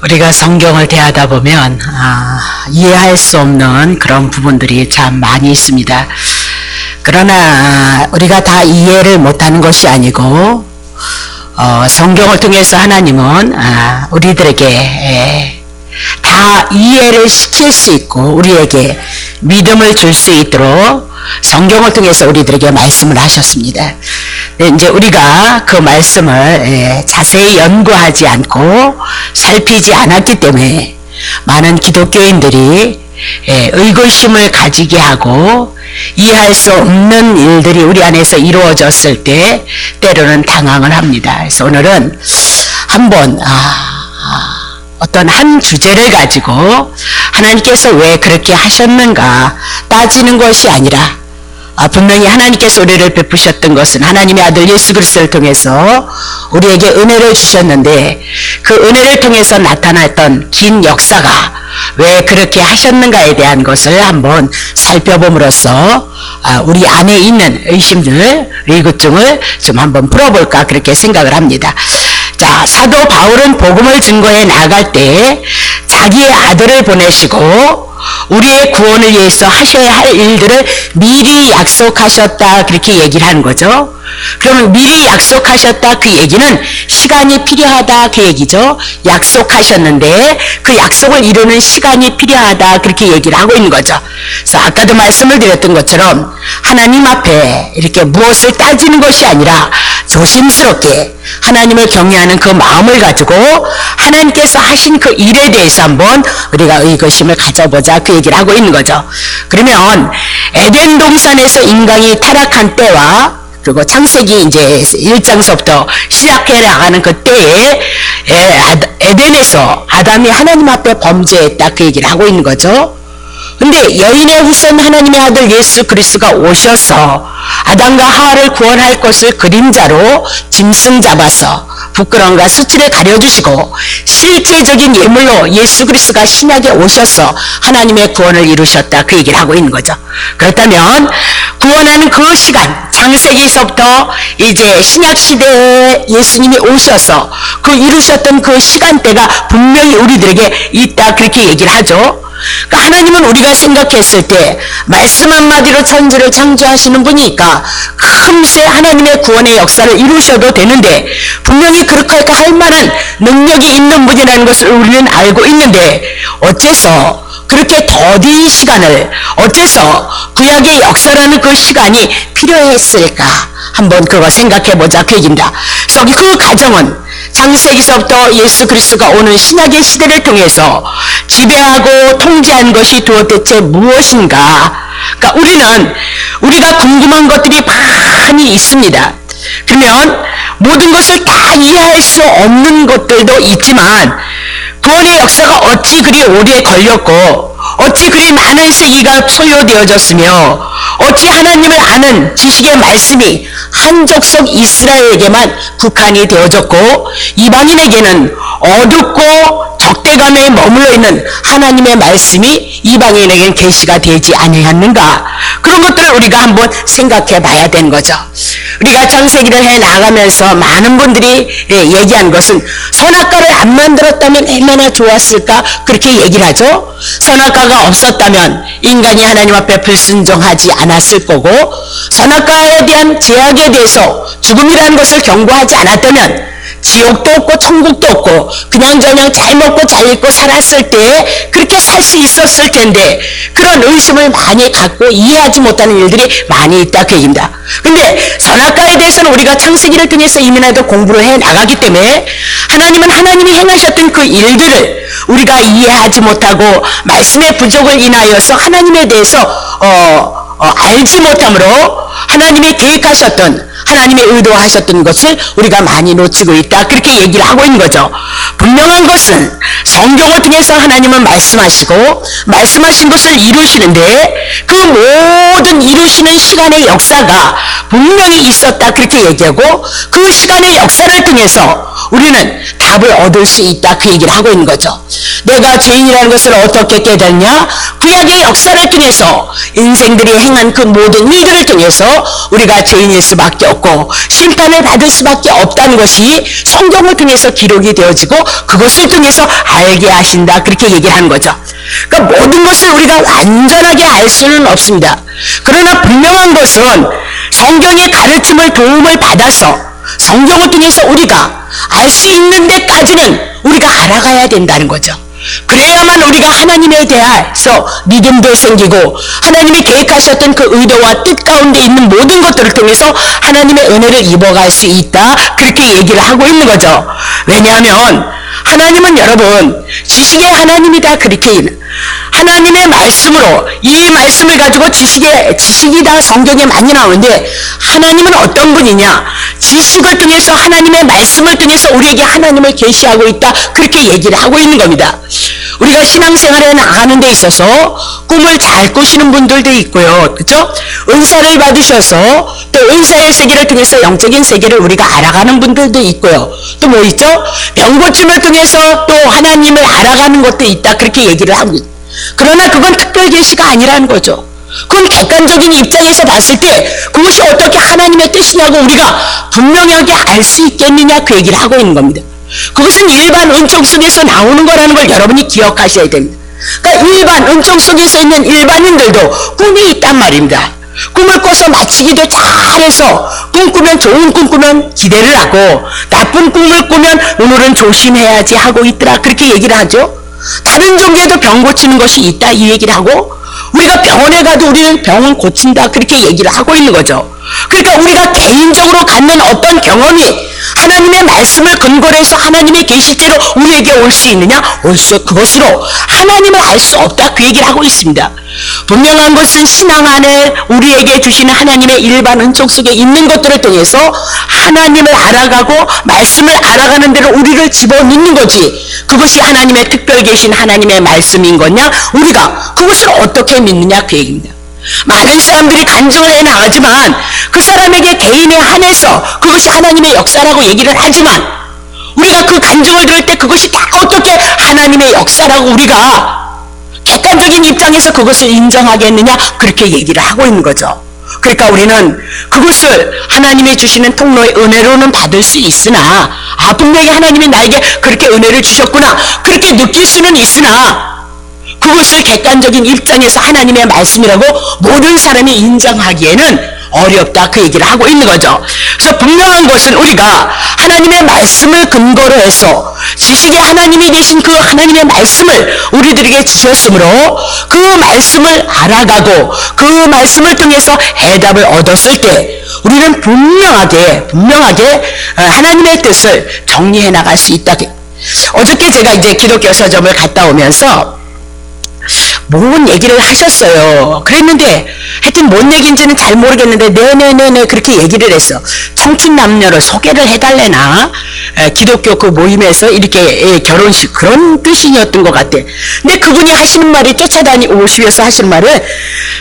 우리가 성경을 대하다 보면 이해할 수 없는 그런 부분들이 참 많이 있습니다. 그러나 우리가 다 이해를 못하는 것이 아니고 성경을 통해서 하나님은 우리들에게 다 이해를 시킬 수 있고 우리에게 믿음을 줄 수 있도록 성경을 통해서 우리들에게 말씀을 하셨습니다. 이제 우리가 그 말씀을 자세히 연구하지 않고 살피지 않았기 때문에 많은 기독교인들이 의구심을 가지게 하고 이해할 수 없는 일들이 우리 안에서 이루어졌을 때 때로는 당황을 합니다. 그래서 오늘은 한번 어떤 한 주제를 가지고 하나님께서 왜 그렇게 하셨는가 따지는 것이 아니라 분명히 하나님께서 우리를 베푸셨던 것은 하나님의 아들 예수 그리스도를 통해서 우리에게 은혜를 주셨는데 그 은혜를 통해서 나타났던 긴 역사가 왜 그렇게 하셨는가에 대한 것을 한번 살펴봄으로써 우리 안에 있는 의심들, 의구증을 좀 한번 풀어볼까 그렇게 생각을 합니다. 자, 사도 바울은 복음을 증거해 나갈 때 자기의 아들을 보내시고 우리의 구원을 위해서 하셔야 할 일들을 미리 약속하셨다 그렇게 얘기를 하는 거죠. 그러면 미리 약속하셨다 그 얘기는 시간이 필요하다 그 얘기죠. 약속하셨는데 그 약속을 이루는 시간이 필요하다 그렇게 얘기를 하고 있는 거죠. 그래서 아까도 말씀을 드렸던 것처럼 하나님 앞에 이렇게 무엇을 따지는 것이 아니라 조심스럽게 하나님을 경외하는 그 마음을 가지고 하나님께서 하신 그 일에 대해서 한번 우리가 의구심을 가져보자 그 얘기를 하고 있는 거죠. 그러면 에덴 동산에서 인간이 타락한 때와 그리고 창세기 이제 1장서부터 시작해 나가는 그때에 에덴에서 아담이 하나님 앞에 범죄했다 그 얘기를 하고 있는 거죠. 근데 여인의 후손 하나님의 아들 예수 그리스도가 오셔서 아담과 하와를 구원할 것을 그림자로 짐승 잡아서 부끄러움과 수치를 가려주시고 실제적인 예물로 예수 그리스도가 신약에 오셔서 하나님의 구원을 이루셨다 그 얘기를 하고 있는 거죠. 그렇다면 구원하는 그 시간 창세기에서부터 이제 신약 시대에 예수님이 오셔서 그 이루셨던 그 시간대가 분명히 우리들에게 있다 그렇게 얘기를 하죠. 그러니까 하나님은 우리가 생각했을 때 말씀 한마디로 천지를 창조하시는 분이니까 금세 하나님의 구원의 역사를 이루셔도 되는데 분명히 그렇게 할 만한 능력이 있는 분이라는 것을 우리는 알고 있는데 어째서 그렇게 더딘 시간을 어째서 구약의 역사라는 그 시간이 필요했을까 한번 그거 생각해보자 그 얘기입니다. 그래서 그 과정은 창세기서부터 예수 그리스도가 오는 신약의 시대를 통해서 지배하고 통제한 것이 도대체 무엇인가? 그러니까 우리가 궁금한 것들이 많이 있습니다. 그러면 모든 것을 다 이해할 수 없는 것들도 있지만 구원의 역사가 어찌 그리 오래 걸렸고 어찌 그리 많은 세기가 소요되어졌으며 어찌 하나님을 아는 지식의 말씀이 한 족속 이스라엘에게만 국한이 되어졌고 이방인에게는 어둡고 적대감에 머물러 있는 하나님의 말씀이 이방인에게는 계시가 되지 아니했는가? 그런 것들을 우리가 한번 생각해 봐야 되는 거죠. 우리가 창세기를 해 나가면서 많은 분들이 얘기한 것은 선악과를 안 만들었다면 얼마나 좋았을까 그렇게 얘기를 하죠. 선악과가 없었다면 인간이 하나님 앞에 불순종하지 않았을 거고 선악과에 대한 제약에 대해서 죽음이라는 것을 경고하지 않았다면 지옥도 없고 천국도 없고 그냥 잘 먹고 잘 입고 살았을 때 그렇게 살 수 있었을 텐데 그런 의심을 많이 갖고 이해하지 못하는 일들이 많이 있다 그 얘기입니다. 근데 선악과에 대해서는 우리가 창세기를 통해서 이민에도 공부를 해 나가기 때문에 하나님은 하나님이 행하셨던 그 일들을 우리가 이해하지 못하고 말씀의 부족을 인하여서 하나님에 대해서 알지 못함으로 하나님이 계획하셨던 하나님의 의도하셨던 것을 우리가 많이 놓치고 있다 그렇게 얘기를 하고 있는 거죠. 분명한 것은 성경을 통해서 하나님은 말씀하시고 말씀하신 것을 이루시는데 그 모든 이루시는 시간의 역사가 분명히 있었다 그렇게 얘기하고 그 시간의 역사를 통해서 우리는 답을 얻을 수 있다 그 얘기를 하고 있는 거죠. 내가 죄인이라는 것을 어떻게 깨닫냐? 구약의 역사를 통해서 인생들이 행한 그 모든 일들을 통해서 우리가 죄인일 수밖에 없고 없고 심판을 받을 수밖에 없다는 것이 성경을 통해서 기록이 되어지고 그것을 통해서 알게 하신다. 그렇게 얘기를 하는 거죠. 그러니까 모든 것을 우리가 완전하게 알 수는 없습니다. 그러나 분명한 것은 성경의 가르침을 도움을 받아서 성경을 통해서 우리가 알 수 있는 데까지는 우리가 알아가야 된다는 거죠. 그래야만 우리가 하나님에 대해서 믿음도 생기고 하나님이 계획하셨던 그 의도와 뜻 가운데 있는 모든 것들을 통해서 하나님의 은혜를 입어갈 수 있다. 그렇게 얘기를 하고 있는 거죠. 왜냐하면 하나님은 여러분 지식의 하나님이다. 그렇게 하나님의 말씀으로 이 말씀을 가지고 지식이 다 성경에 많이 나오는데 하나님은 어떤 분이냐? 지식을 통해서 하나님의 말씀을 통해서 우리에게 하나님을 계시하고 있다. 그렇게 얘기를 하고 있는 겁니다. 우리가 신앙생활에 나가는 데 있어서 꿈을 잘 꾸시는 분들도 있고요. 그렇죠? 은사를 받으셔서 또 은사의 세계를 통해서 영적인 세계를 우리가 알아가는 분들도 있고요. 또 뭐 있죠? 병고침을 통해서 또 하나님을 알아가는 것도 있다. 그렇게 얘기를 합니다. 그러나 그건 특별 계시가 아니라는 거죠. 그건 객관적인 입장에서 봤을 때 그것이 어떻게 하나님의 뜻이냐고 우리가 분명하게 알 수 있겠느냐 그 얘기를 하고 있는 겁니다. 그것은 일반 은총 속에서 나오는 거라는 걸 여러분이 기억하셔야 됩니다. 그러니까 일반 은총 속에서 있는 일반인들도 꿈이 있단 말입니다. 꿈을 꿔서 마치기도 잘해서 꿈 꾸면 좋은 꿈 꾸면 기대를 하고 나쁜 꿈을 꾸면 오늘은 조심해야지 하고 있더라. 그렇게 얘기를 하죠. 다른 종교에도 병 고치는 것이 있다 이 얘기를 하고 우리가 병원에 가도 우리는 병은 고친다 그렇게 얘기를 하고 있는 거죠. 그러니까 우리가 개인적으로 갖는 어떤 경험이 하나님의 말씀을 근거로 해서 하나님의 계시대로 우리에게 올 수 있느냐? 그것으로 하나님을 알 수 없다 그 얘기를 하고 있습니다. 분명한 것은 신앙 안에 우리에게 주시는 하나님의 일반 은총 속에 있는 것들을 통해서 하나님을 알아가고 말씀을 알아가는 대로 우리를 집어넣는 거지 그것이 하나님의 특별 계신 하나님의 말씀인 거냐? 우리가 그것을 어떻게 믿느냐 그 얘기입니다. 많은 사람들이 간증을 해나가지만 그 사람에게 개인에 한해서 그것이 하나님의 역사라고 얘기를 하지만 우리가 그 간증을 들을 때 그것이 다 어떻게 하나님의 역사라고 우리가 객관적인 입장에서 그것을 인정하겠느냐 그렇게 얘기를 하고 있는 거죠. 그러니까 우리는 그것을 하나님이 주시는 통로의 은혜로는 받을 수 있으나 분명히 하나님이 나에게 그렇게 은혜를 주셨구나 그렇게 느낄 수는 있으나 그것을 객관적인 입장에서 하나님의 말씀이라고 모든 사람이 인정하기에는 어렵다 그 얘기를 하고 있는 거죠. 그래서 분명한 것은 우리가 하나님의 말씀을 근거로 해서 지식의 하나님이 계신 그 하나님의 말씀을 우리들에게 주셨으므로 그 말씀을 알아가고 그 말씀을 통해서 해답을 얻었을 때 우리는 분명하게 하나님의 뜻을 정리해 나갈 수 있다. 어저께 제가 이제 기독교 서점을 갔다 오면서 뭔 얘기를 하셨어요. 그랬는데 하여튼 뭔 얘기인지는 잘 모르겠는데 네네네네 그렇게 얘기를 했어. 청춘 남녀를 소개를 해달래나 기독교 그 모임에서 이렇게 결혼식 그런 뜻이었던 것 같아. 근데 그분이 하시는 말이 오시면서 하시는 말은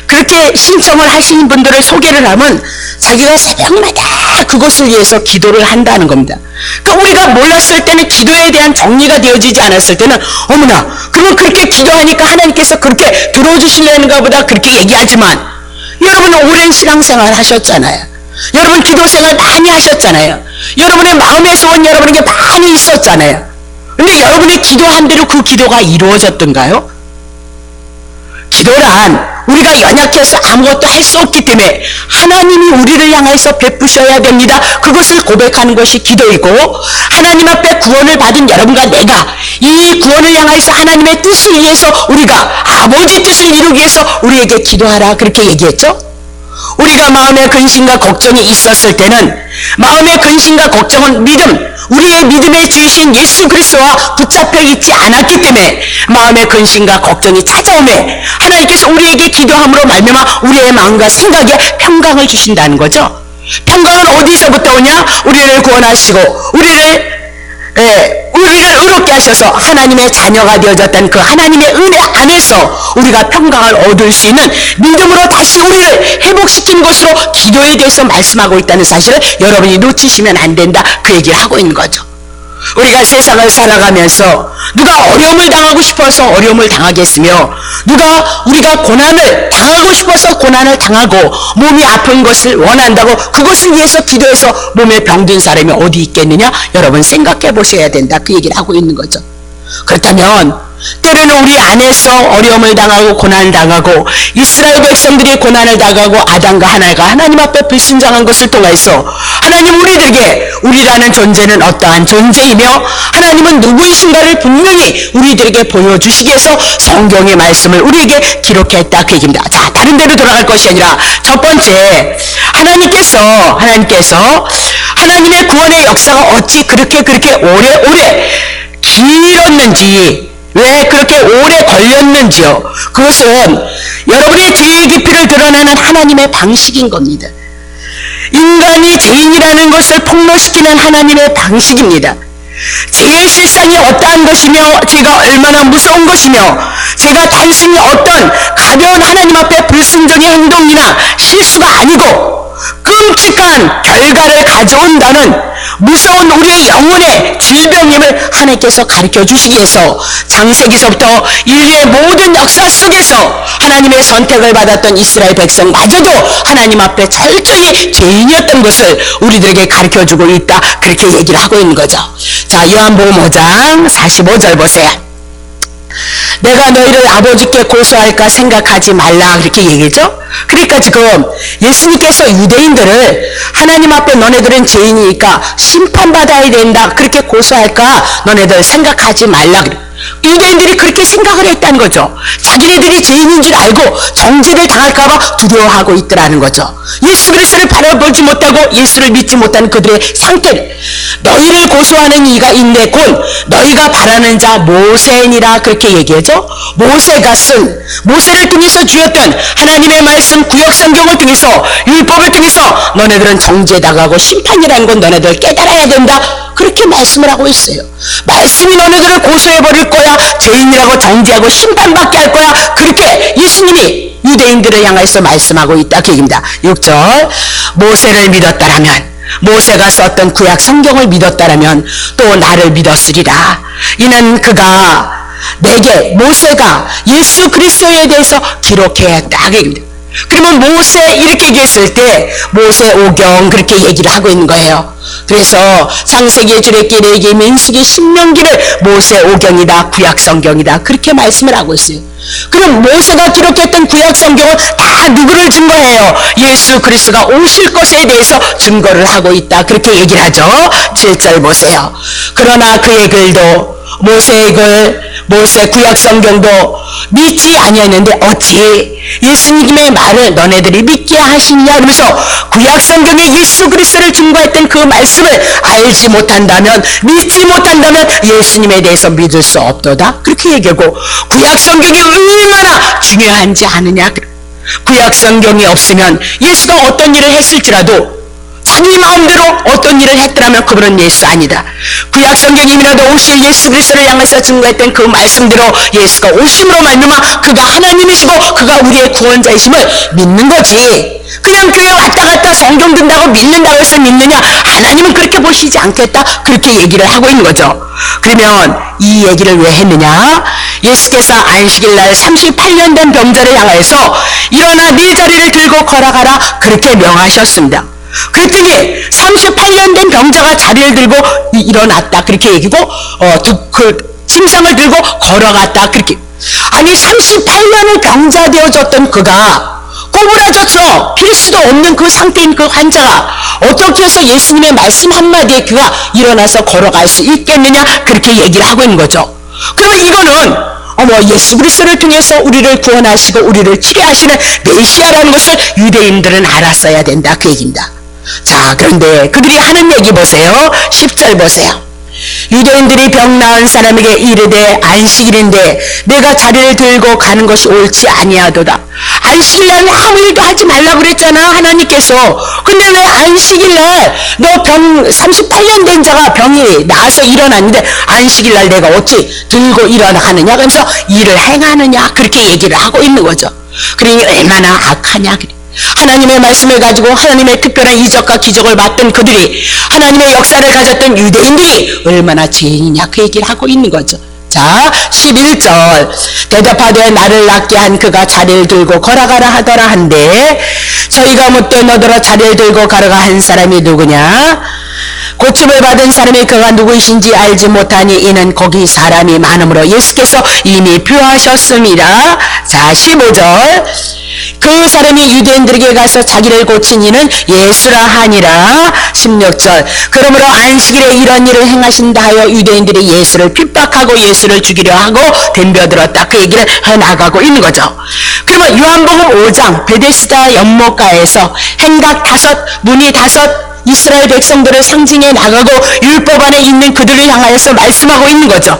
그렇게 신청을 하시는 분들을 소개를 하면 자기가 새벽마다 그것을 위해서 기도를 한다는 겁니다. 그러니까 우리가 몰랐을 때는 기도에 대한 정리가 되어지지 않았을 때는 어머나 그러면 그렇게 기도하니까 하나님께서 그렇게 들어주시려는가 보다 그렇게 얘기하지만 여러분은 오랜 신앙생활 하셨잖아요. 여러분 기도생활 많이 하셨잖아요. 여러분의 마음의 소원 여러분에게 많이 있었잖아요. 근데 여러분이 기도한 대로 그 기도가 이루어졌던가요? 기도란 우리가 연약해서 아무것도 할 수 없기 때문에 하나님이 우리를 향해서 베푸셔야 됩니다. 그것을 고백하는 것이 기도이고 하나님 앞에 구원을 받은 여러분과 내가 이 구원을 향해서 하나님의 뜻을 위해서 우리가 아버지 뜻을 이루기 위해서 우리에게 기도하라 그렇게 얘기했죠. 우리가 마음의 근심과 걱정이 있었을 때는 마음의 근심과 걱정은 우리의 믿음의 주이신 예수 그리스도와 붙잡혀 있지 않았기 때문에 마음의 근심과 걱정이 찾아오매 하나님께서 우리에게 기도함으로 말미암아 우리의 마음과 생각에 평강을 주신다는 거죠. 평강은 어디서부터 오냐? 우리를 구원하시고 우리를 의롭게 하셔서 하나님의 자녀가 되어졌다는 그 하나님의 은혜 안에서 우리가 평강을 얻을 수 있는 믿음으로 다시 우리를 회복시키는 것으로 기도에 대해서 말씀하고 있다는 사실을 여러분이 놓치시면 안 된다 그 얘기를 하고 있는 거죠. 우리가 세상을 살아가면서 누가 어려움을 당하고 싶어서 어려움을 당하겠으며 누가 우리가 고난을 당하고 싶어서 고난을 당하고 몸이 아픈 것을 원한다고 그것을 위해서 기도해서 몸에 병든 사람이 어디 있겠느냐? 여러분 생각해 보셔야 된다. 그 얘기를 하고 있는 거죠. 그렇다면 때로는 우리 안에서 어려움을 당하고 고난을 당하고 이스라엘 백성들이 고난을 당하고 아담과 하나가 하나님 앞에 불순종한 것을 통해서 하나님 우리라는 존재는 어떠한 존재이며 하나님은 누구이신가를 분명히 우리들에게 보여주시기 위해서 성경의 말씀을 우리에게 기록했다 그 얘기입니다. 자, 다른 데로 돌아갈 것이 아니라 첫 번째 하나님께서 하나님의 구원의 역사가 어찌 그렇게 오래 길었는지 왜 그렇게 오래 걸렸는지요. 그것은 여러분의 죄의 깊이를 드러내는 하나님의 방식인 겁니다. 인간이 죄인이라는 것을 폭로시키는 하나님의 방식입니다. 죄의 실상이 어떠한 것이며 죄가 얼마나 무서운 것이며 죄가 단순히 어떤 가벼운 하나님 앞에 불순종의 행동이나 실수가 아니고 끔찍한 결과를 가져온다는 무서운 우리의 영혼의 질병임을 하나님께서 가르쳐 주시기 위해서 창세기서부터 인류의 모든 역사 속에서 하나님의 선택을 받았던 이스라엘 백성마저도 하나님 앞에 철저히 죄인이었던 것을 우리들에게 가르쳐 주고 있다. 그렇게 얘기를 하고 있는 거죠. 자, 요한복음 5장 45절 보세요. 내가 너희를 아버지께 고소할까 생각하지 말라 그렇게 얘기죠. 그러니까 지금 예수님께서 유대인들을 하나님 앞에 너네들은 죄인이니까 심판받아야 된다 그렇게 고소할까 너네들 생각하지 말라. 유대인들이 그렇게 생각을 했다는 거죠. 자기네들이 죄인인 줄 알고 정죄를 당할까봐 두려워하고 있더라는 거죠. 예수 그리스도를 바라보지 못하고 예수를 믿지 못하는 그들의 상태를 너희를 고소하는 이가 있네 곧 너희가 바라는 자 모세니라 그렇게 얘기하죠. 모세를 통해서 주었던 하나님의 말씀 구약성경을 통해서 율법을 통해서 너네들은 정죄당하고 심판이라는 건 너네들 깨달아야 된다 그렇게 말씀을 하고 있어요. 말씀이 너네들을 고소해버릴 거야. 죄인이라고 정죄하고 심판받게 할 거야. 그렇게 예수님이 유대인들을 향해서 말씀하고 있다 그 얘기입니다. 6절 모세를 믿었다라면 모세가 썼던 구약 성경을 믿었다라면 또 나를 믿었으리라. 이는 그가 내게 모세가 예수 그리스도에 대해서 기록했다 그 얘기입니다. 그러면 모세 이렇게 얘기했을 때 모세 오경 그렇게 얘기를 하고 있는 거예요. 그래서 창세기, 출애굽기, 레위기, 민수기, 신명기를 모세 오경이다 구약성경이다 그렇게 말씀을 하고 있어요. 그럼 모세가 기록했던 구약성경은 다 누구를 증거해요? 예수 그리스도가 오실 것에 대해서 증거를 하고 있다 그렇게 얘기를 하죠. 7절 보세요. 그러나 그의 글도 모세의 글 모세 구약성경도 믿지 아니했는데 어찌 예수님의 말을 너네들이 믿게 하시느냐 그러면서 구약성경에 예수 그리스도를 증거했던 그 말씀을 알지 못한다면 믿지 못한다면 예수님에 대해서 믿을 수 없도다 그렇게 얘기하고 구약성경이 얼마나 중요한지 아느냐. 구약성경이 없으면 예수가 어떤 일을 했을지라도 자기 마음대로 어떤 일을 했더라면 그분은 예수 아니다. 구약성경이라도 오실 예수 그리스도를 향해서 증거했던 그 말씀대로 예수가 오심으로 말미암아 그가 하나님이시고 그가 우리의 구원자이심을 믿는 거지. 그냥 교회 왔다 갔다 성경 든다고 믿는다고 해서 믿느냐? 하나님은 그렇게 보시지 않겠다 그렇게 얘기를 하고 있는 거죠. 그러면 이 얘기를 왜 했느냐? 예수께서 안식일 날 38년 된 병자를 향해서 일어나 네 자리를 들고 걸어가라 그렇게 명하셨습니다. 그랬더니 38년 된 병자가 자리를 들고 일어났다 그렇게 얘기고 그 침상을 들고 걸어갔다 그렇게. 아니 38년을 병자 되어졌던 그가 꼬부라져서 필 수도 없는 그 상태인 그 환자가 어떻게 해서 예수님의 말씀 한마디에 그가 일어나서 걸어갈 수 있겠느냐 그렇게 얘기를 하고 있는 거죠. 그러면 이거는 예수 그리스도를 통해서 우리를 구원하시고 우리를 치료하시는 메시아라는 것을 유대인들은 알았어야 된다 그 얘기입니다. 자, 그런데 그들이 하는 얘기 보세요. 10절 보세요. 유대인들이 병 나은 사람에게 이르되 안식일인데 내가 자리를 들고 가는 것이 옳지 아니하도다. 안식일날 아무 일도 하지 말라고 그랬잖아 하나님께서. 근데 왜 안식일날 너 병 38년 된 자가 병이 나아서 일어났는데 안식일날 내가 어찌 들고 일어나느냐 그러면서 일을 행하느냐 그렇게 얘기를 하고 있는 거죠. 그러니 얼마나 악하냐 그래. 하나님의 말씀을 가지고 하나님의 특별한 이적과 기적을 받던 그들이 하나님의 역사를 가졌던 유대인들이 얼마나 죄인이냐 그 얘기를 하고 있는 거죠. 자, 11절. 대답하되 나를 낫게 한 그가 자리를 들고 걸어가라 하더라 한데 저희가 묻되 너더러 자리를 들고 걸어가 한 사람이 누구냐? 고침을 받은 사람이 그가 누구이신지 알지 못하니 이는 거기 사람이 많으므로 예수께서 이미 표하셨습니다. 자, 15절. 그 사람이 유대인들에게 가서 자기를 고친 이는 예수라 하니라. 16절. 그러므로 안식일에 이런 일을 행하신다 하여 유대인들이 예수를 핍박하고 예수를 죽이려 하고 덤벼들었다. 그 얘기를 해나가고 있는 거죠. 그러면 요한복음 5장 베데스다 연못가에서 행각 5, 문이 5 이스라엘 백성들을 상징해 나가고 율법 안에 있는 그들을 향하여서 말씀하고 있는 거죠.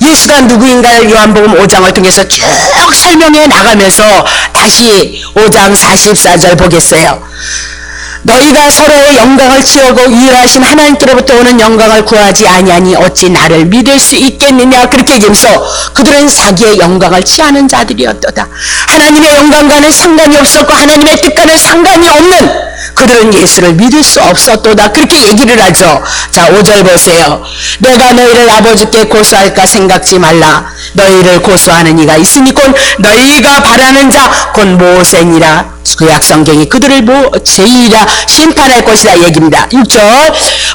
예수가 누구인가를 요한복음 5장을 통해서 쭉 설명해 나가면서 다시 5장 44절 보겠어요. 너희가 서로의 영광을 취하고 유일하신 하나님께로부터 오는 영광을 구하지 아니하니 어찌 나를 믿을 수 있겠느냐. 그렇게 얘기하면서 그들은 자기의 영광을 취하는 자들이었도다. 하나님의 영광과는 상관이 없었고 하나님의 뜻과는 상관이 없는 그들은 예수를 믿을 수 없었도다. 그렇게 얘기를 하죠. 자, 5절 보세요. 내가 너희를 아버지께 고소할까 생각지 말라. 너희를 고소하는 이가 있으니 곧 너희가 바라는 자 곧 모세니라. 구약 성경이 그들을 제의라 심판할 것이다 얘기입니다. 6절.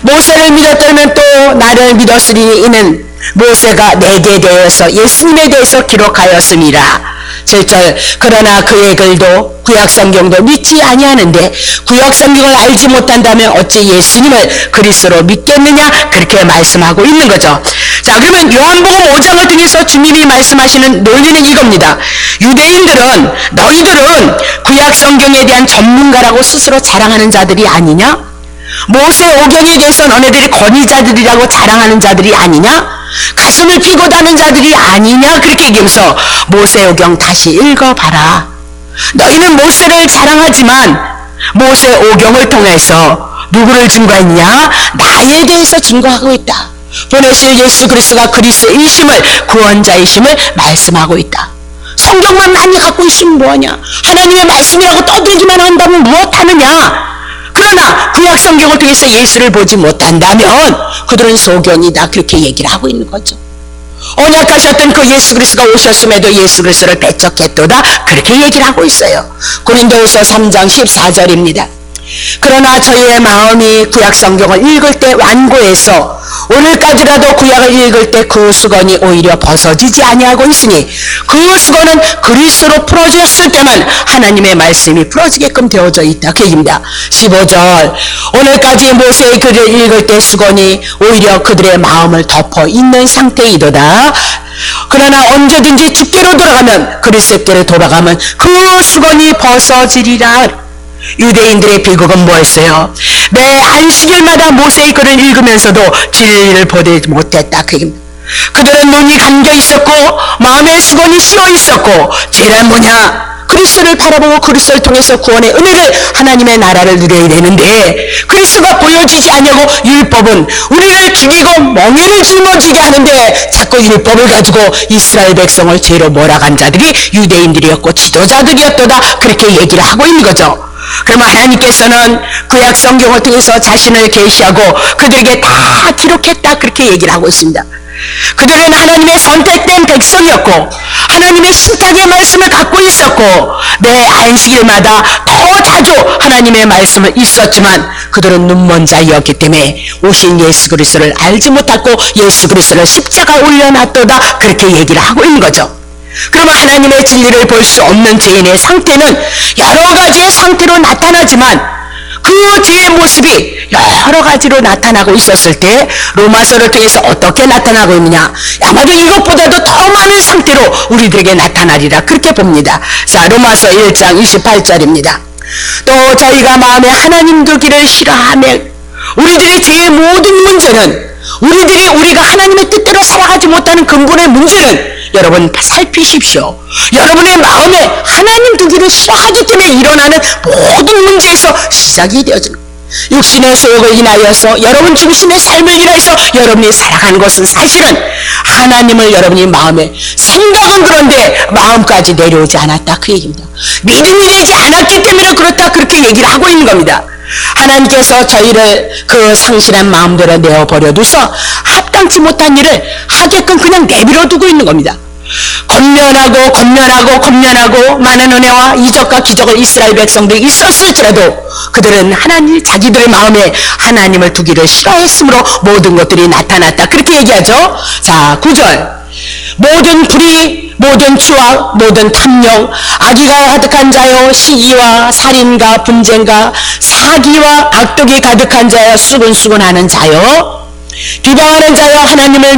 모세를 믿었다면 또 나를 믿었으니 이는 모세가 내게 대해서 예수님에 대해서 기록하였습니다. 7절. 그러나 그의 글도 구약 성경도 믿지 아니하는데 구약 성경을 알지 못한다면 어찌 예수님을 그리스도로 믿겠느냐. 그렇게 말씀하고 있는 거죠. 자, 그러면 요한복음 5장을 통해서 주님이 말씀하시는 논리는 이겁니다. 유대인들은 너희들은 구약 성경에 대한 전문가라고 스스로 자랑하는 자들이 아니냐? 모세 오경에 대해서 너네들이 권위자들이라고 자랑하는 자들이 아니냐? 가슴을 피고 다는 자들이 아니냐? 그렇게 얘기하면서 모세 오경 다시 읽어봐라. 너희는 모세를 자랑하지만 모세 오경을 통해서 누구를 증거했냐? 나에 대해서 증거하고 있다. 보내실 예수 그리스도가 그리스도이심을 구원자이심을 말씀하고 있다. 성경만 많이 갖고 있으면 뭐하냐? 하나님의 말씀이라고 떠들기만 한다면 무엇하느냐? 그러나 구약 성경을 통해서 예수를 보지 못한다면 그들은 소견이다. 그렇게 얘기를 하고 있는 거죠. 언약하셨던 그 예수 그리스도가 오셨음에도 예수 그리스도를 배척했도다. 그렇게 얘기를 하고 있어요. 고린도후서 3장 14절입니다. 그러나 저희의 마음이 구약 성경을 읽을 때 완고해서 오늘까지라도 구약을 읽을 때 그 수건이 오히려 벗어지지 아니하고 있으니 그 수건은 그리스도로 풀어졌을 때만 하나님의 말씀이 풀어지게끔 되어져 있다. 그 얘기입니다. 15절. 오늘까지 모세의 글을 읽을 때 수건이 오히려 그들의 마음을 덮어 있는 상태이도다. 그러나 언제든지 주께로 돌아가면 그리스도께로 돌아가면 그 수건이 벗어지리라. 유대인들의 비극은 뭐였어요? 매 안식일마다 모세의 글을 읽으면서도 진리를 보지 못했다. 그들은 눈이 감겨 있었고 마음의 수건이 씌어 있었고 죄란 뭐냐? 그리스도를 바라보고 그리스도를 통해서 구원의 은혜를 하나님의 나라를 누려야 되는데 그리스도가 보여지지 않냐고 율법은 우리를 죽이고 멍에를 짊어지게 하는데 자꾸 율법을 가지고 이스라엘 백성을 죄로 몰아간 자들이 유대인들이었고 지도자들이었도다. 그렇게 얘기를 하고 있는 거죠. 그러면 하나님께서는 구약 성경을 통해서 자신을 계시하고 그들에게 다 기록했다. 그렇게 얘기를 하고 있습니다. 그들은 하나님의 선택된 백성이었고 하나님의 신탁의 말씀을 갖고 있었고 매 안식일마다 더 자주 하나님의 말씀을 있었지만 그들은 눈먼 자이었기 때문에 오신 예수 그리스도를 알지 못하고 예수 그리스도를 십자가에 올려놨도다. 그렇게 얘기를 하고 있는 거죠. 그러면 하나님의 진리를 볼 수 없는 죄인의 상태는 여러 가지의 상태로 나타나지만 그 죄의 모습이 여러 가지로 나타나고 있었을 때 로마서를 통해서 어떻게 나타나고 있느냐? 아마도 이것보다도 더 많은 상태로 우리들에게 나타나리라. 그렇게 봅니다. 자, 로마서 1장 28절입니다. 또 저희가 마음에 하나님 두기를 싫어하며 우리들의 죄의 모든 문제는 우리가 하나님의 뜻대로 살아가지 못하는 근본의 문제는 여러분 살피십시오. 여러분의 마음에 하나님 두기를 싫어하기 때문에 일어나는 모든 문제에서 시작이 되어집니다. 육신의 소욕을 인하여서 여러분 중심의 삶을 인하여서 여러분이 살아가는 것은 사실은 하나님을 여러분이 마음에 생각은 그런데 마음까지 내려오지 않았다. 그 얘기입니다. 믿음이 되지 않았기 때문에 그렇다. 그렇게 얘기를 하고 있는 겁니다. 하나님께서 저희를 그 상실한 마음대로 내어버려 두서 합당한 예상치 못한 일을 하게끔 그냥 내버려 두고 있는 겁니다. 권면하고 많은 은혜와 이적과 기적을 이스라엘 백성들이 있었을지라도 그들은 자기들의 마음에 하나님을 두기를 싫어했으므로 모든 것들이 나타났다. 그렇게 얘기하죠. 자, 9절. 모든 불의, 모든 추악, 모든 탐욕, 악의가 가득한 자요, 시기와 살인과 분쟁과 사기와 악독이 가득한 자요, 수근수근하는 자요, 비방하는 자요, 하나님의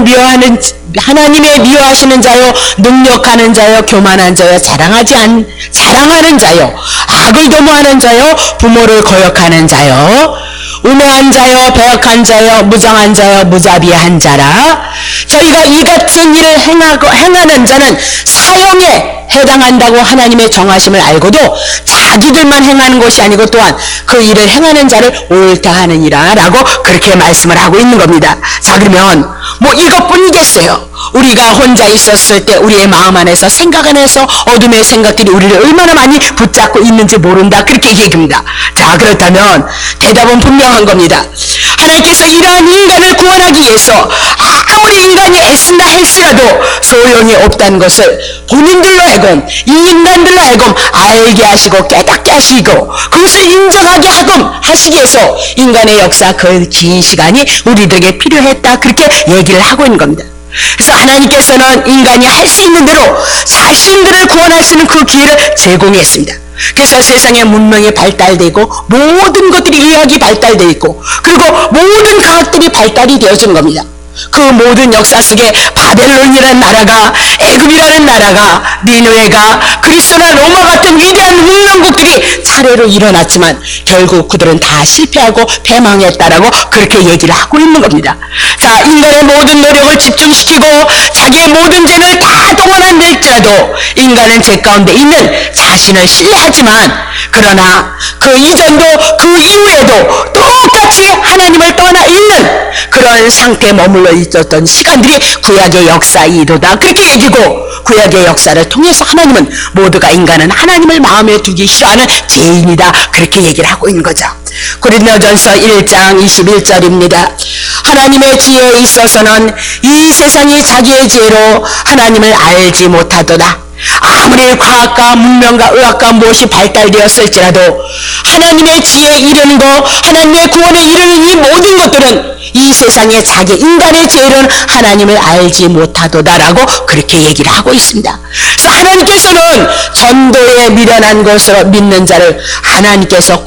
미워하시는 자요, 능력하는 자요, 교만한 자요, 자랑하는 자요, 악을 도모하는 자요, 부모를 거역하는 자요, 우매한 자요, 배역한 자요, 무장한 자요, 무자비한 자라. 저희가 이 같은 일을 행하는 자는 사형에 해당한다고 하나님의 정하심을 알고도 자기들만 행하는 것이 아니고 또한 그 일을 행하는 자를 옳다 하느니라 라고 그렇게 말씀을 하고 있는 겁니다. 자, 그러면 뭐 이것뿐이겠어요. 우리가 혼자 있었을 때 우리의 마음 안에서 생각 안에서 어둠의 생각들이 우리를 얼마나 많이 붙잡고 있는지 모른다. 그렇게 얘기합니다. 자, 그렇다면 대답은 분명한 겁니다. 하나님께서 이러한 인간을 구원하기 위해서 아무리 인간이 애쓴다 할지라도 소용이 없다는 것을 본인들로 하여금, 이 인간들로 하여금 알게 하시고 깨닫게 하시고 그것을 인정하게 하시기 위해서 인간의 역사 그 긴 시간이 우리들에게 필요했다. 그렇게 얘기를 하고 있는 겁니다. 그래서 하나님께서는 인간이 할 수 있는 대로 자신들을 구원할 수 있는 그 기회를 제공했습니다. 그래서 세상에 문명이 발달되고 모든 것들이 의학이 발달되어 있고 그리고 모든 과학들이 발달이 되어진 겁니다. 그 모든 역사 속에 바벨론이라는 나라가, 애굽이라는 나라가, 니느웨가, 그리스나 로마 같은 위대한 문명국들이 차례로 일어났지만 결국 그들은 다 실패하고 패망했다라고 그렇게 얘기를 하고 있는 겁니다. 자, 인간의 모든 노력을 집중시키고 자기의 모든 죄를 다 동원한다할지라도 인간은 죄 가운데 있는 자신을 신뢰하지만 그러나 그 이전도 그 이후에도 똑같이 하나님을 떠나 있는 그런 상태에 머물러 있었던 시간들이 구약의 역사이도다. 그렇게 얘기고 구약의 역사를 통해서 하나님은 모두가 인간은 하나님을 마음에 두기 싫어하는 죄인이다. 그렇게 얘기를 하고 있는 거죠. 고린도전서 1장 21절입니다. 하나님의 지혜에 있어서는 이 세상이 자기의 지혜로 하나님을 알지 못하도다. 아무리 과학과 문명과 의학과 무엇이 발달되었을지라도 하나님의 지혜에 이르는 것, 하나님의 구원에 이르는 이 모든 것들은 이 세상의 자기 인간의 지혜로는 하나님을 알지 못하도다라고 그렇게 얘기를 하고 있습니다. 그래서 하나님께서는 전도에 미련한 것으로 믿는 자를 하나님께서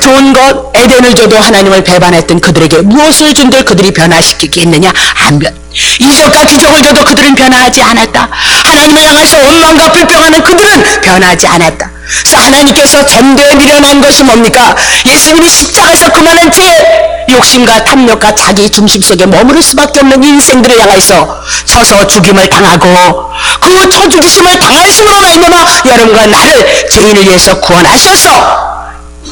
좋은 것 에덴을 줘도 하나님을 배반했던 그들에게 무엇을 준들 그들이 변화시키겠느냐? 안 변. 이적과 기적을 줘도 그들은 변화하지 않았다. 하나님을 향해서 원망과 불평하는 그들은 변하지 않았다. 그래서 하나님께서 전도에 미련한 것이 뭡니까? 예수님이 십자가에서 그만한 죄, 욕심과 탐욕과 자기 중심 속에 머무를 수밖에 없는 인생들을 향해서 쳐서 죽임을 당하고 그 쳐 죽이심을 당하심으로 말미암아 여러분과 나를 죄인을 위해서 구원하셔서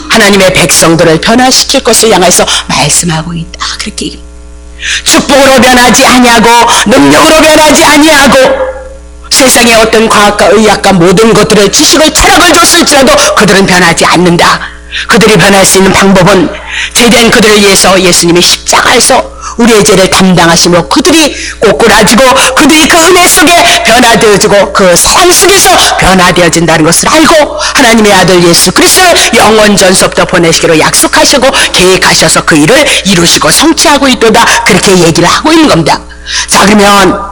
하나님의 백성들을 변화시킬 것을 향해서 말씀하고 있다. 그렇게 얘기합니다. 축복으로 변하지 아니하고 능력으로 변하지 아니하고 세상의 어떤 과학과 의학과 모든 것들을 지식을 철학을 줬을지라도 그들은 변하지 않는다. 그들이 변할 수 있는 방법은 죄된 그들을 위해서 예수님이 십자가에서 우리의 죄를 담당하심으로 그들이 꼬꾸라지고 그들이 그 은혜 속에 변화되어지고 그 사랑 속에서 변화되어진다는 것을 알고 하나님의 아들 예수 그리스도를 영원 전서부터 보내시기로 약속하시고 계획하셔서 그 일을 이루시고 성취하고 있도다. 그렇게 얘기를 하고 있는 겁니다. 자, 그러면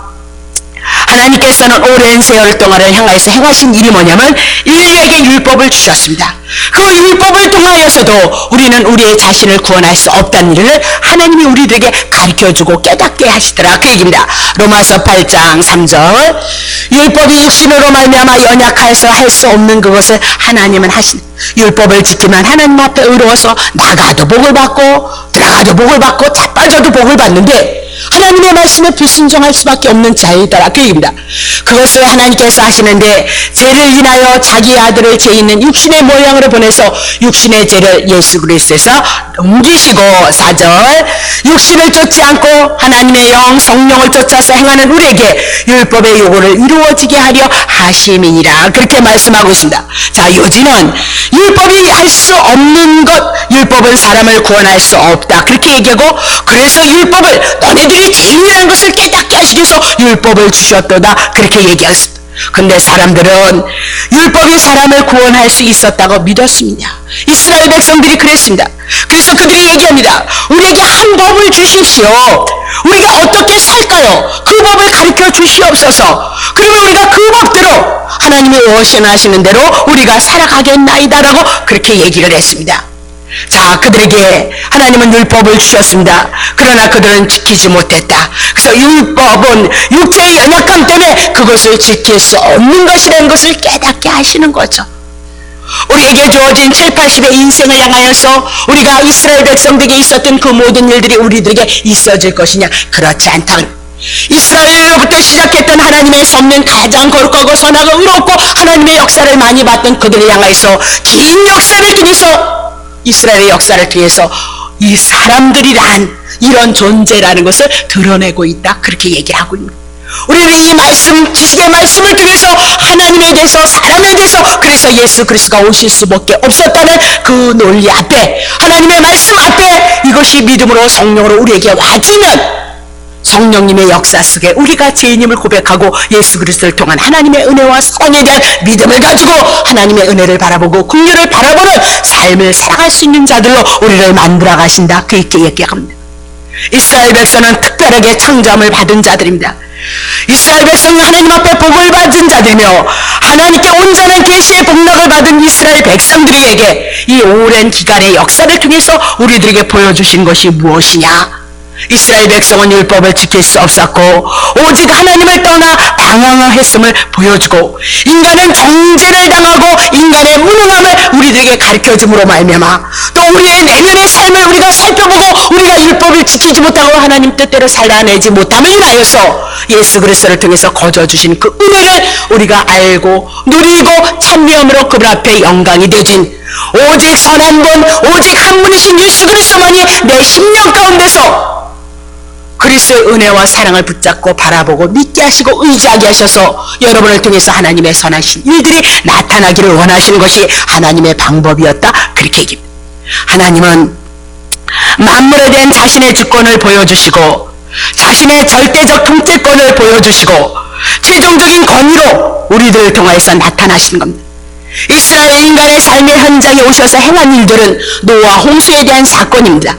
하나님께서는 오랜 세월 동안을 향하여서 행하신 일이 뭐냐면 인류에게 율법을 주셨습니다. 그 율법을 통하여서도 우리는 우리의 자신을 구원할 수 없다는 일을 하나님이 우리들에게 가르쳐주고 깨닫게 하시더라. 그 얘기입니다. 로마서 8장 3절 율법이 육신으로 말미암아 연약하여서 할 수 없는 그것을 하나님은 하신 율법을 지키면 하나님 앞에 의로워서 나가도 복을 받고 들어가도 복을 받고 자빠져도 복을 받는데 하나님의 말씀에 불순종할 수밖에 없는 자이더라 그 얘기입니다. 그것을 하나님께서 하시는데 죄를 인하여 자기 아들을 죄 있는 육신의 모양으로 보내서 육신의 죄를 예수 그리스도에서 옮기시고 4절 육신을 쫓지 않고 하나님의 영 성령을 쫓아서 행하는 우리에게 율법의 요구를 이루어지게 하려 하심이니라 그렇게 말씀하고 있습니다. 자, 요지는 율법이 할 수 없는 것, 율법은 사람을 구원할 수 없다 그렇게 얘기하고, 그래서 율법을 너네들이 죄인이라는 것을 깨닫게 하시기 위해서 율법을 주셨도다 그렇게 얘기했습니다. 근데 사람들은 율법이 사람을 구원할 수 있었다고 믿었습니다. 이스라엘 백성들이 그랬습니다. 그래서 그들이 얘기합니다. 우리에게 한 법을 주십시오. 우리가 어떻게 살까요? 그 법을 가르쳐 주시옵소서. 그러면 우리가 그 법대로 하나님이 원하시는 대로 우리가 살아가겠나이다라고 그렇게 얘기를 했습니다. 자, 그들에게 하나님은 율법을 주셨습니다. 그러나 그들은 지키지 못했다. 그래서 율법은 육체의 연약함 때문에 그것을 지킬 수 없는 것이라는 것을 깨닫게 하시는 거죠. 우리에게 주어진 7, 80의 인생을 향하여서 우리가 이스라엘 백성들에게 있었던 그 모든 일들이 우리들에게 있어질 것이냐? 그렇지 않다. 이스라엘로부터 시작했던 하나님의 섭리는 가장 거룩하고 선하고 의롭고 하나님의 역사를 많이 봤던 그들을 향하여서 긴 역사를 통해서 이스라엘의 역사를 통해서 이 사람들이란 이런 존재라는 것을 드러내고 있다 그렇게 얘기를 하고 있습니다. 우리는 이 말씀, 지식의 말씀을 통해서 하나님에 대해서 사람에 대해서 그래서 예수 그리스도가 오실 수밖에 없었다는 그 논리 앞에, 하나님의 말씀 앞에 이것이 믿음으로 성령으로 우리에게 와주면 성령님의 역사 속에 우리가 죄인임을 고백하고 예수 그리스도를 통한 하나님의 은혜와 사랑에 대한 믿음을 가지고 하나님의 은혜를 바라보고 긍휼을 바라보는 삶을 살아갈 수 있는 자들로 우리를 만들어 가신다 그렇게 얘기합니다. 이스라엘 백성은 특별하게 창조함을 받은 자들입니다. 이스라엘 백성은 하나님 앞에 복을 받은 자들이며 하나님께 온전한 계시의 복락을 받은 이스라엘 백성들에게 이 오랜 기간의 역사를 통해서 우리들에게 보여주신 것이 무엇이냐? 이스라엘 백성은 율법을 지킬 수 없었고 오직 하나님을 떠나 방황했음을 보여주고, 인간은 정죄를 당하고 인간의 무능함을 우리들에게 가르쳐줌으로 말미암아 또 우리의 내면의 삶을 우리가 살펴보고 우리가 율법을 지키지 못하고 하나님 뜻대로 살아내지 못함을 인하여서 예수 그리스도를 통해서 거저주신 그 은혜를 우리가 알고 누리고 찬미함으로 그분 앞에 영광이 되진 오직 선한 분, 오직 한 분이신 예수 그리스도만이 내 심령 가운데서 그리스도의 은혜와 사랑을 붙잡고 바라보고 믿게 하시고 의지하게 하셔서 여러분을 통해서 하나님의 선하신 일들이 나타나기를 원하시는 것이 하나님의 방법이었다 그렇게 얘기합니다. 하나님은 만물에 대한 자신의 주권을 보여주시고 자신의 절대적 통제권을 보여주시고 최종적인 권위로 우리들을 통하여서 나타나시는 겁니다. 이스라엘 인간의 삶의 현장에 오셔서 행한 일들은 노아 홍수에 대한 사건입니다.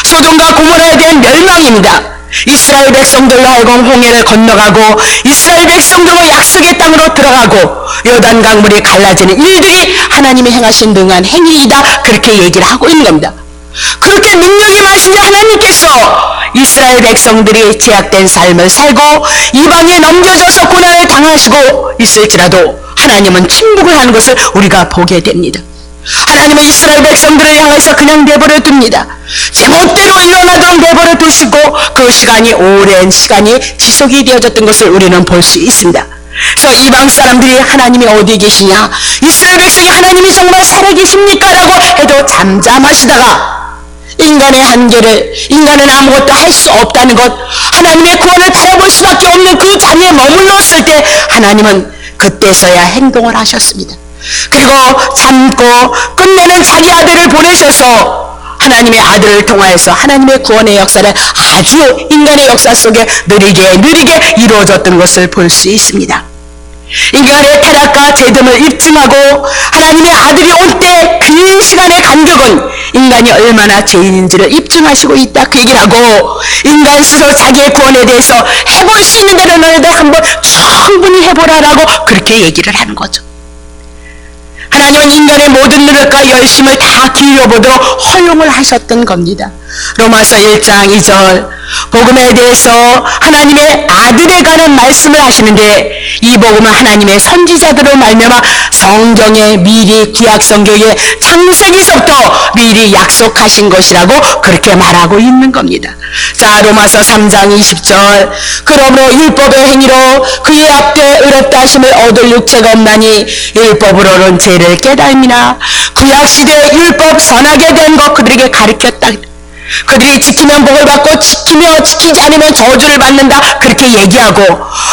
소돔과 고모라에 대한 멸망입니다. 이스라엘 백성들로 하여금 홍해를 건너가고 이스라엘 백성들로 약속의 땅으로 들어가고 요단 강물이 갈라지는 일들이 하나님이 행하신 능한 행위이다 그렇게 얘기를 하고 있는 겁니다. 그렇게 능력이 많으신 하나님께서 이스라엘 백성들이 제약된 삶을 살고 이방에 넘겨져서 고난을 당하시고 있을지라도 하나님은 침묵을 하는 것을 우리가 보게 됩니다. 하나님은 이스라엘 백성들을 향해서 그냥 내버려 둡니다. 제멋대로 일어나도록 내버려 두시고 그 시간이 오랜 시간이 지속이 되어졌던 것을 우리는 볼 수 있습니다. 그래서 이방 사람들이 하나님이 어디 계시냐, 이스라엘 백성이 하나님이 정말 살아계십니까? 라고 해도 잠잠하시다가 인간의 한계를, 인간은 아무것도 할 수 없다는 것, 하나님의 구원을 바라볼 수밖에 없는 그 자리에 머물렀을 때 하나님은 그때서야 행동을 하셨습니다. 그리고 참고 끝내는 자기 아들을 보내셔서 하나님의 아들을 통하여서 하나님의 구원의 역사를 아주 인간의 역사 속에 느리게 이루어졌던 것을 볼 수 있습니다. 인간의 타락과 죄됨을 입증하고 하나님의 아들이 올 때 그 시간의 간격은 인간이 얼마나 죄인인지를 입증하시고 있다 그 얘기를 하고, 인간 스스로 자기의 구원에 대해서 해볼 수 있는 대로 너희들 한번 충분히 해보라라고 그렇게 얘기를 하는 거죠. 하나님은 인간의 모든 노력과 열심을 다 기울여보도록 허용을 하셨던 겁니다. 로마서 1장 2절 복음에 대해서 하나님의 아들에 관한 말씀을 하시는데 이 복음은 하나님의 선지자들로 말미암아 성경에 미리 구약 성경에 창세기서부터 미리 약속하신 것이라고 그렇게 말하고 있는 겁니다. 자, 로마서 3장 20절 그러므로 율법의 행위로 그의 앞에 의롭다 하심을 얻을 육체가 없나니 율법으로는 죄를 깨달음이나 구약시대의 율법 선하게 된 것 그들에게 가르쳤다. 그들이 지키면 복을 받고 지키지 않으면 저주를 받는다 그렇게 얘기하고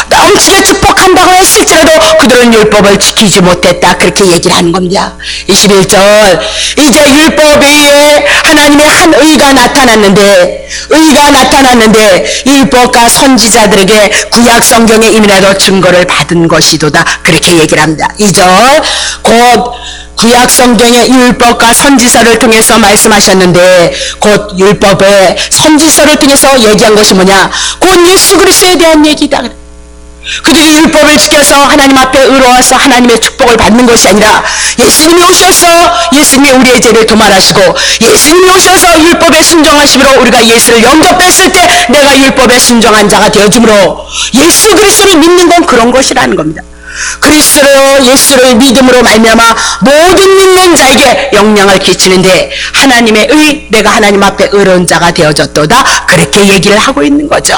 넘치게 축복한다고 했을지라도 그들은 율법을 지키지 못했다 그렇게 얘기를 하는 겁니다. 21절 이제 율법 외에 하나님의 한 의가 나타났는데 율법과 선지자들에게 구약 성경에 이미라도 증거를 받은 것이도다 그렇게 얘기를 합니다. 2절 곧 구약 성경의 율법과 선지서를 통해서 말씀하셨는데 곧 율법의 선지서를 통해서 얘기한 것이 뭐냐? 곧 예수 그리스도에 대한 얘기다. 그들이 율법을 지켜서 하나님 앞에 의로워서 하나님의 축복을 받는 것이 아니라 예수님이 오셔서 예수님이 우리의 죄를 도말하시고 예수님이 오셔서 율법에 순종하심으로 우리가 예수를 영접했을 때 내가 율법에 순종한 자가 되어줌으로 예수 그리스도를 믿는 건 그런 것이라는 겁니다. 예수를 믿음으로 말미암아 모든 믿는 자에게 영향을 끼치는데 하나님의 내가 하나님 앞에 의로운 자가 되어졌도다 그렇게 얘기를 하고 있는 거죠.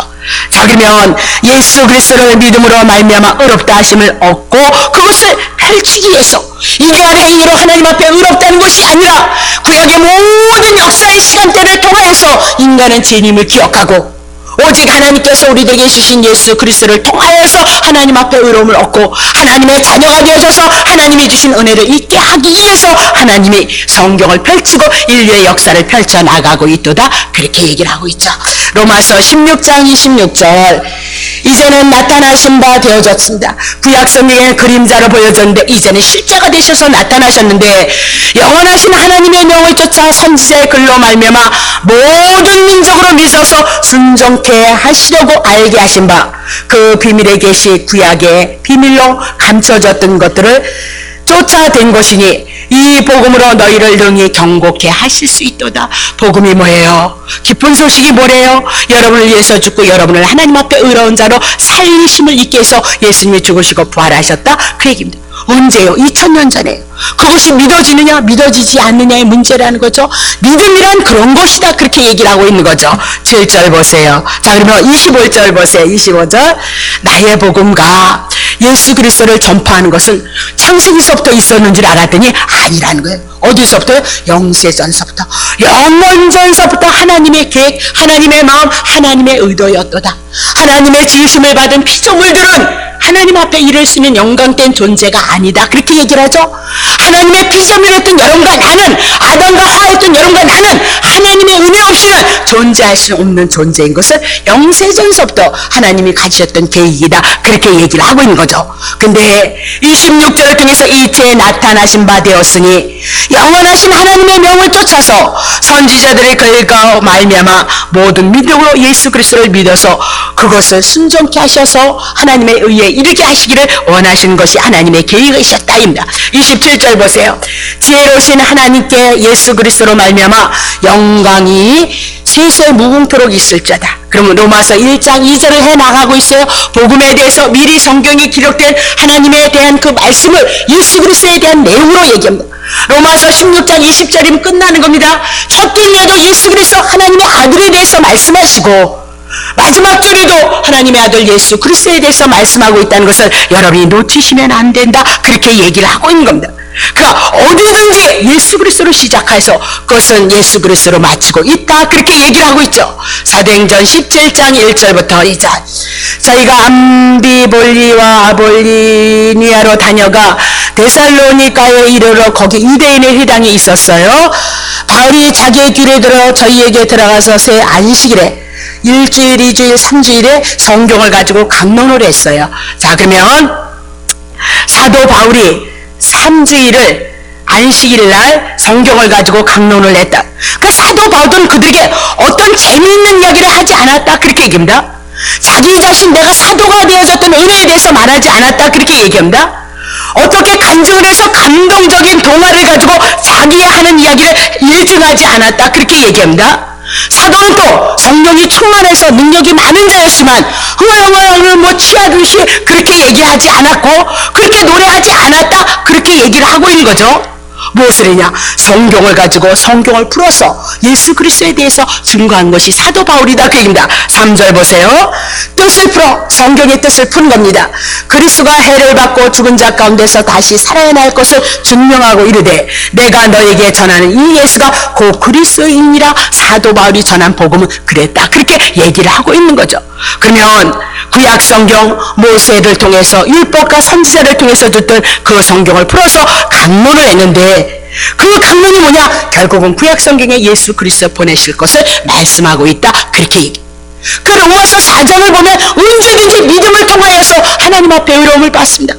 자, 그러면 예수 그리스도를 믿음으로 말미암아 의롭다 하심을 얻고 그것을 펼치기 위해서 이러한 행위로 하나님 앞에 의롭다는 것이 아니라 구약의 모든 역사의 시간대를 통하여서 인간은 죄님을 기억하고 오직 하나님께서 우리에게 주신 예수 그리스도를 통하여서 하나님 앞에 의로움을 얻고 하나님의 자녀가 되어져서 하나님이 주신 은혜를 잊게 하기 위해서 하나님이 성경을 펼치고 인류의 역사를 펼쳐나가고 있도다 그렇게 얘기를 하고 있죠. 로마서 16장 26절 이제는 나타나신 바 되어졌습니다. 구약 성경의 그림자로 보여졌는데 이제는 실제가 되셔서 나타나셨는데 영원하신 하나님의 명을 쫓아 선지자의 글로 말미암아 모든 민족으로 믿어서 순종케 하시려고 알게 하신 바 그 비밀에 계시 구약의 비밀로 감춰졌던 것들을 쫓아된 것이니 이 복음으로 너희를 능히 경고케 하실 수 있도다. 복음이 뭐예요? 기쁜 소식이 뭐래요? 여러분을 위해서 죽고 여러분을 하나님 앞에 의로운 자로 살리심을 있게 해서 예수님이 죽으시고 부활하셨다 그 얘기입니다. 언제요? 2000년 전에요. 그것이 믿어지느냐 믿어지지 않느냐의 문제라는 거죠. 믿음이란 그런 것이다 그렇게 얘기를 하고 있는 거죠. 7절 보세요. 자, 그러면 25절 보세요. 25절 나의 복음과 예수 그리스도를 전파하는 것은 창세기서부터 있었는 줄 알았더니 아니라는 거예요. 어디서부터요? 영세전서부터 영원전서부터 하나님의 계획 하나님의 마음 하나님의 의도였도다. 하나님의 지으심을 받은 피조물들은 하나님 앞에 이를 수 있는 영광된 존재가 아니다 그렇게 얘기를 하죠. 하나님의 피조물이었던 여러분과 나는 아담과 하와였던 여러분과 나는 하나님의 은혜 없이는 존재할 수 없는 존재인 것을 영세전서부터 하나님이 가지셨던 계획이다 그렇게 얘기를 하고 있는 거죠. 근데 26절을 통해서 이때에 나타나신 바 되었으니 영원하신 하나님의 명을 쫓아서 선지자들의 글과 말미암아 모든 믿음으로 예수 그리스도를 믿어서 그것을 순종케 하셔서 하나님의 의에 이르게 하시기를 원하시는 것이 하나님의 계획이셨다입니다. 27절 보세요. 지혜로우신 하나님께 예수 그리스도로 말미암아 영광이 세세 무궁토록 있을 자다. 그러면 로마서 1장 2절을 해나가고 있어요. 복음에 대해서 미리 성경에 기록된 하나님에 대한 그 말씀을 예수 그리스도에 대한 내용으로 얘기합니다. 로마서 16장 20절이면 끝나는 겁니다. 첫 절에도 예수 그리스도 하나님의 아들에 대해서 말씀하시고 마지막 절에도 하나님의 아들 예수 그리스도에 대해서 말씀하고 있다는 것을 여러분이 놓치시면 안 된다 그렇게 얘기를 하고 있는 겁니다. 그러니까 어디든지 예수 그리스도로 시작해서 그것은 예수 그리스도로 마치고 있다 그렇게 얘기를 하고 있죠. 사도행전 17장 1절부터 2절 저희가 암비볼리와 아볼리니아로 다녀가 데살로니가에 이르러 거기 유대인의 회당이 있었어요. 바울이 자기의 길에 들어 저희에게 들어가서 새 안식일에 1주일, 2주일, 3주일에 성경을 가지고 강론을 했어요. 자, 그러면 사도 바울이 3주일을 안식일날 성경을 가지고 강론을 했다. 그 사도 바울은 그들에게 어떤 재미있는 이야기를 하지 않았다 그렇게 얘기합니다. 자기 자신 내가 사도가 되어졌던 은혜에 대해서 말하지 않았다 그렇게 얘기합니다. 어떻게 간증을 해서 감동적인 동화를 가지고 자기의 하는 이야기를 일증하지 않았다 그렇게 얘기합니다. 사도는 또 성령이 충만해서 능력이 많은 자였지만 흥얼흥얼 뭐 취하듯이 그렇게 얘기하지 않았고 그렇게 노래하지 않았다 그렇게 얘기를 하고 있는 거죠. 무엇을 했냐? 성경을 가지고 성경을 풀어서 예수 그리스도에 대해서 증거한 것이 사도 바울이다 그 얘기입니다. 3절 보세요. 뜻을 풀어 성경의 뜻을 푼 겁니다. 그리스도가 해를 받고 죽은 자 가운데서 다시 살아날 것을 증명하고 이르되 내가 너에게 전하는 이 예수가 곧 그리스도이니라. 사도 바울이 전한 복음은 그랬다 그렇게 얘기를 하고 있는 거죠. 그러면 구약 성경 모세를 통해서 율법과 선지자를 통해서 듣던 그 성경을 풀어서 강론을 했는데 그 강론이 뭐냐? 결국은 구약 성경에 예수 그리스도 보내실 것을 말씀하고 있다 그렇게 얘기. 그 로마서 4장을 보면 언제든지 믿음을 통하여서 하나님 앞에 의로움을 받습니다.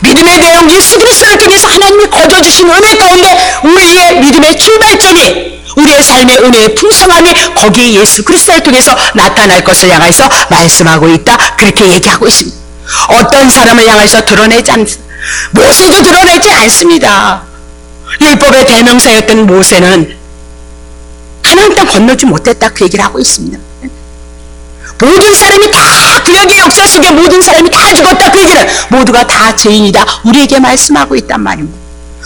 믿음의 내용 예수 그리스도를 통해서 하나님이 거둬주신 은혜 가운데 우리의 믿음의 출발점이 우리의 삶의 은혜의 풍성함이 거기에 예수 그리스도를 통해서 나타날 것을 향해서 말씀하고 있다 그렇게 얘기하고 있습니다. 어떤 사람을 향해서 드러내지 않습니다. 모세도 드러내지 않습니다. 율법의 대명사였던 모세는 가나안 땅 건너지 못했다 그 얘기를 하고 있습니다. 모든 사람이 다 구약의 역사 속에 모든 사람이 다 죽었다 그 얘기는 모두가 다 죄인이다 우리에게 말씀하고 있단 말입니다.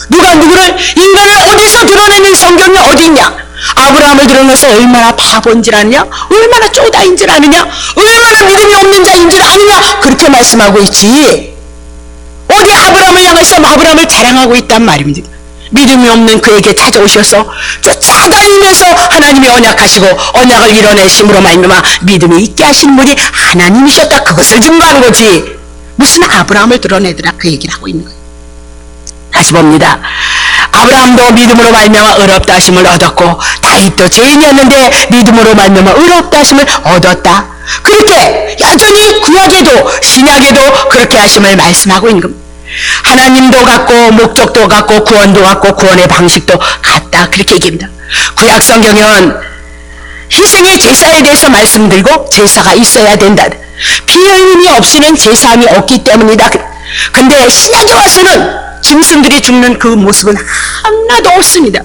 누가 누구를 인간을 어디서 드러내는 성경이 어디 있냐? 아브라함을 드러내서 얼마나 바보인 줄 아느냐? 얼마나 쪼다인 줄 아느냐? 얼마나 믿음이 없는 자인 줄 아느냐? 그렇게 말씀하고 있지. 어디 아브라함을 향해서 아브라함을 자랑하고 있단 말입니다. 믿음이 없는 그에게 찾아오셔서 쫓아다니면서 하나님이 언약하시고 언약을 이뤄내심으로 말미암아 믿음이 있게 하신 분이 하나님이셨다 그것을 증거하는 거지. 무슨 아브라함을 드러내더라 그 얘기를 하고 있는 거예요. 다시 봅니다. 아브라함도 믿음으로 말미암아 의롭다 하심을 얻었고 다윗도 죄인이었는데 믿음으로 말미암아 의롭다 하심을 얻었다. 그렇게 여전히 구약에도 신약에도 그렇게 하심을 말씀하고 있는 겁니다. 하나님도 같고 목적도 같고 구원도 같고 구원의 방식도 같다 그렇게 얘기합니다. 구약 성경은 희생의 제사에 대해서 말씀드리고 제사가 있어야 된다. 피 흘림이 없이는 제사함이 없기 때문이다. 근데 신약에 와서는 짐승들이 죽는 그 모습은 하나도 없습니다.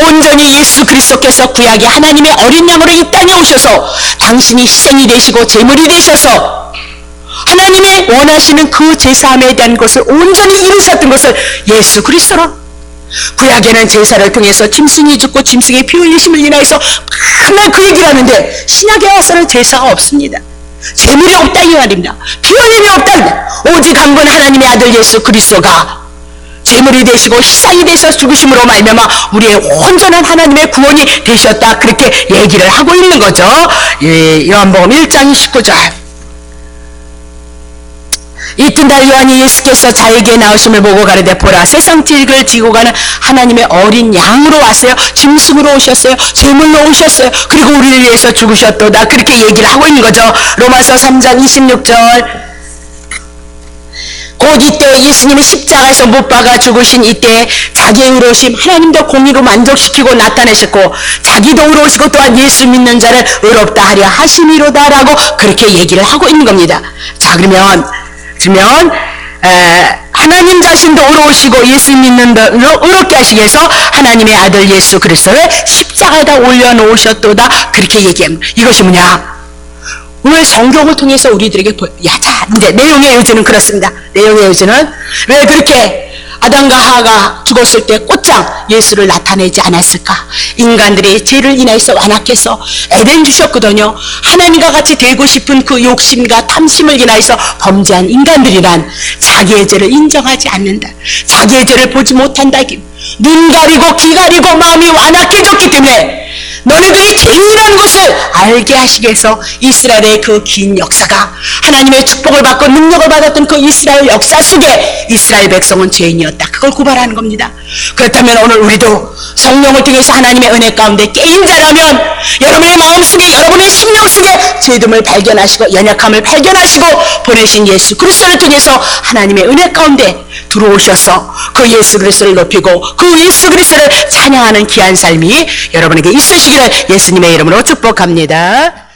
온전히 예수 그리스도께서 구약의 하나님의 어린 양으로 이 땅에 오셔서 당신이 희생이 되시고 제물이 되셔서 하나님의 원하시는 그 제사함에 대한 것을 온전히 이루셨던 것을 예수 그리스도로 구약에는 제사를 통해서 짐승이 죽고 짐승의 피 흘리심을 인하여서 맨날 그 얘기를 하는데 신약에 와서는 제사가 없습니다. 제물이 없다 이 말입니다. 피 흘림이 없다. 오직 한 분 하나님의 아들 예수 그리스도가 제물이 되시고 희생이 되셔서 죽으심으로 말미암아 우리의 온전한 하나님의 구원이 되셨다 그렇게 얘기를 하고 있는 거죠. 요한복음 1장 19절. 이튿날 요한이 예수께서 자에게 나오심을 보고 가로되 보라 세상 죄를 지고 가는 하나님의 어린 양으로 왔어요. 짐승으로 오셨어요. 제물로 오셨어요. 그리고 우리를 위해서 죽으셨도다 그렇게 얘기를 하고 있는 거죠. 로마서 3장 26절. 곧 이때 예수님이 십자가에서 못 박아 죽으신 이때 자기의 의로우심 하나님도 공의로 만족시키고 나타내셨고 자기도 의로우시고 또한 예수 믿는 자를 의롭다 하려 하심이로다 라고 그렇게 얘기를 하고 있는 겁니다. 자 그러면 하나님 자신도 의로우시고 예수 믿는 자를 의롭게 하시기 위해서 하나님의 아들 예수 그리스도를 십자가에다 올려놓으셨도다 그렇게 얘기합니다. 이것이 뭐냐? 오늘 성경을 통해서 우리들에게 자 이제 내용의 요지는 그렇습니다. 내용의 요지는 왜 그렇게 아담과 하와가 죽었을 때 곧장 예수를 나타내지 않았을까? 인간들이 죄를 인하여서 완악해서 에덴 주셨거든요. 하나님과 같이 되고 싶은 그 욕심과 탐심을 인하여서 범죄한 인간들이란 자기의 죄를 인정하지 않는다. 자기의 죄를 보지 못한다. 눈 가리고 귀 가리고 마음이 완악해졌기 때문에 너네들이 죄인이라는 것을 알게 하시기 위해서 이스라엘의 그 긴 역사가 하나님의 축복을 받고 능력을 받았던 그 이스라엘 역사 속에 이스라엘 백성은 죄인이었다. 그걸 고발하는 겁니다. 그렇다면 오늘 우리도 성령을 통해서 하나님의 은혜 가운데 깨인 자라면 여러분의 마음속에 여러분의 심령 속에 죄됨을 발견하시고 연약함을 발견하시고 보내신 예수 그리스도를 통해서 하나님의 은혜 가운데 들어오셔서 그 예수 그리스도를 높이고 그 예수 그리스도를 찬양하는 귀한 삶이 여러분에게 있으시기를 예수님의 이름으로 축복합니다.